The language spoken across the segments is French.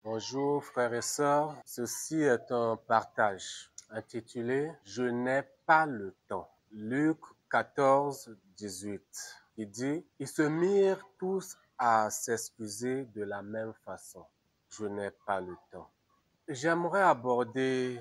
Bonjour frères et sœurs, ceci est un partage intitulé Je n'ai pas le temps. Luc 14, 18, qui dit Ils se mirent tous à s'excuser de la même façon. Je n'ai pas le temps. J'aimerais aborder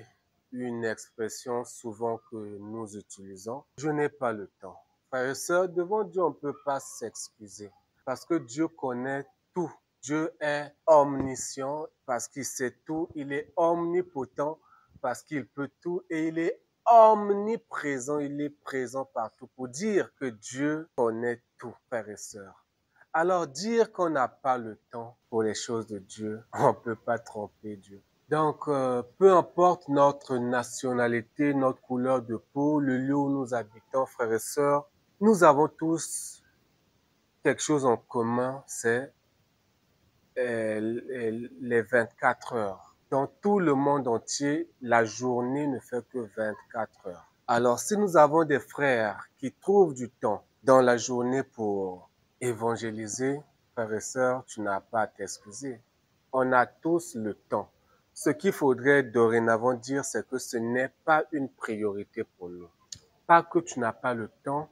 une expression souvent que nous utilisons. Je n'ai pas le temps. Frères et sœurs, devant Dieu, on ne peut pas s'excuser parce que Dieu connaît tout. Dieu est omniscient parce qu'il sait tout. Il est omnipotent parce qu'il peut tout et il est omniprésent. Il est présent partout pour dire que Dieu connaît tout, frères et sœurs. Alors dire qu'on n'a pas le temps pour les choses de Dieu, on ne peut pas tromper Dieu. Donc, peu importe notre nationalité, notre couleur de peau, le lieu où nous habitons, frères et sœurs, nous avons tous quelque chose en commun, c'est les 24 heures. Dans tout le monde entier, la journée ne fait que 24 heures. Alors, si nous avons des frères qui trouvent du temps dans la journée pour évangéliser, frères et sœurs, tu n'as pas à t'excuser. On a tous le temps. Ce qu'il faudrait dorénavant dire, c'est que ce n'est pas une priorité pour nous. Pas que tu n'as pas le temps,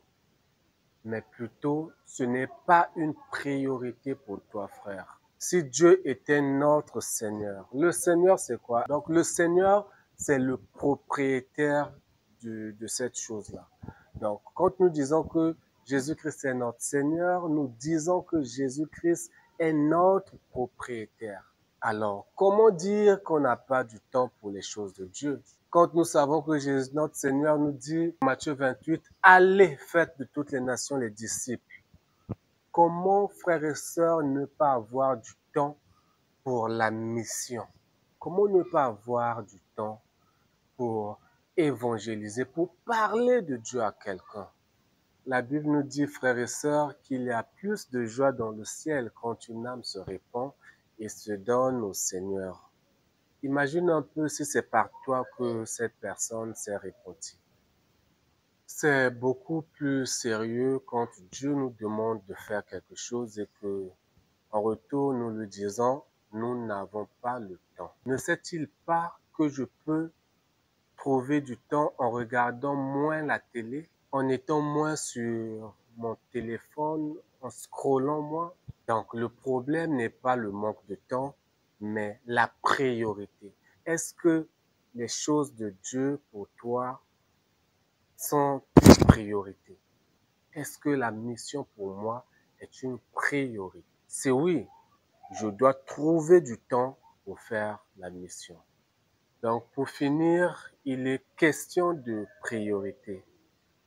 mais plutôt, ce n'est pas une priorité pour toi, frère. Si Dieu était notre Seigneur, le Seigneur, c'est quoi? Donc, le Seigneur, c'est le propriétaire de cette chose-là. Donc, quand nous disons que Jésus-Christ est notre Seigneur, nous disons que Jésus-Christ est notre propriétaire. Alors, comment dire qu'on n'a pas du temps pour les choses de Dieu? Quand nous savons que Jésus, notre Seigneur, nous dit, Matthieu 28, allez, faites de toutes les nations les disciples. Comment, frères et sœurs, ne pas avoir du temps pour la mission? Comment ne pas avoir du temps pour évangéliser, pour parler de Dieu à quelqu'un? La Bible nous dit, frères et sœurs, qu'il y a plus de joie dans le ciel quand une âme se répand et se donne au Seigneur. Imagine un peu si c'est par toi que cette personne s'est répandue. C'est beaucoup plus sérieux quand Dieu nous demande de faire quelque chose et que, en retour, nous lui disons, nous n'avons pas le temps. Ne sait-il pas que je peux trouver du temps en regardant moins la télé, en étant moins sur mon téléphone, en scrollant moins? Donc, le problème n'est pas le manque de temps, mais la priorité. Est-ce que les choses de Dieu pour toi sont une priorité? Est-ce que la mission pour moi est une priorité? Si oui, je dois trouver du temps pour faire la mission. Donc, pour finir, il est question de priorité.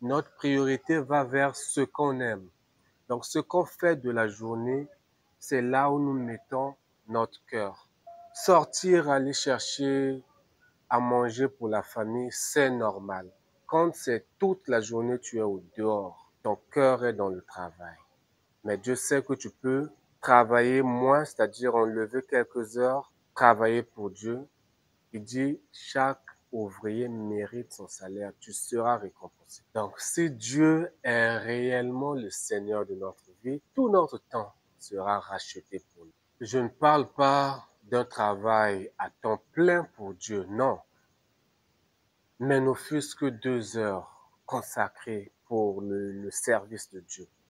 Notre priorité va vers ce qu'on aime. Donc, ce qu'on fait de la journée, c'est là où nous mettons notre cœur. Sortir, aller chercher à manger pour la famille, c'est normal. Quand c'est toute la journée, tu es au dehors, ton cœur est dans le travail. Mais Dieu sait que tu peux travailler moins, c'est-à-dire enlever quelques heures, travailler pour Dieu. Il dit, chaque ouvrier mérite son salaire, tu seras récompensé. Donc, si Dieu est réellement le Seigneur de notre vie, tout notre temps sera racheté pour nous. Je ne parle pas d'un travail à temps plein pour Dieu, non. Mais ne fût-ce que 2 heures consacrées pour le service de Dieu.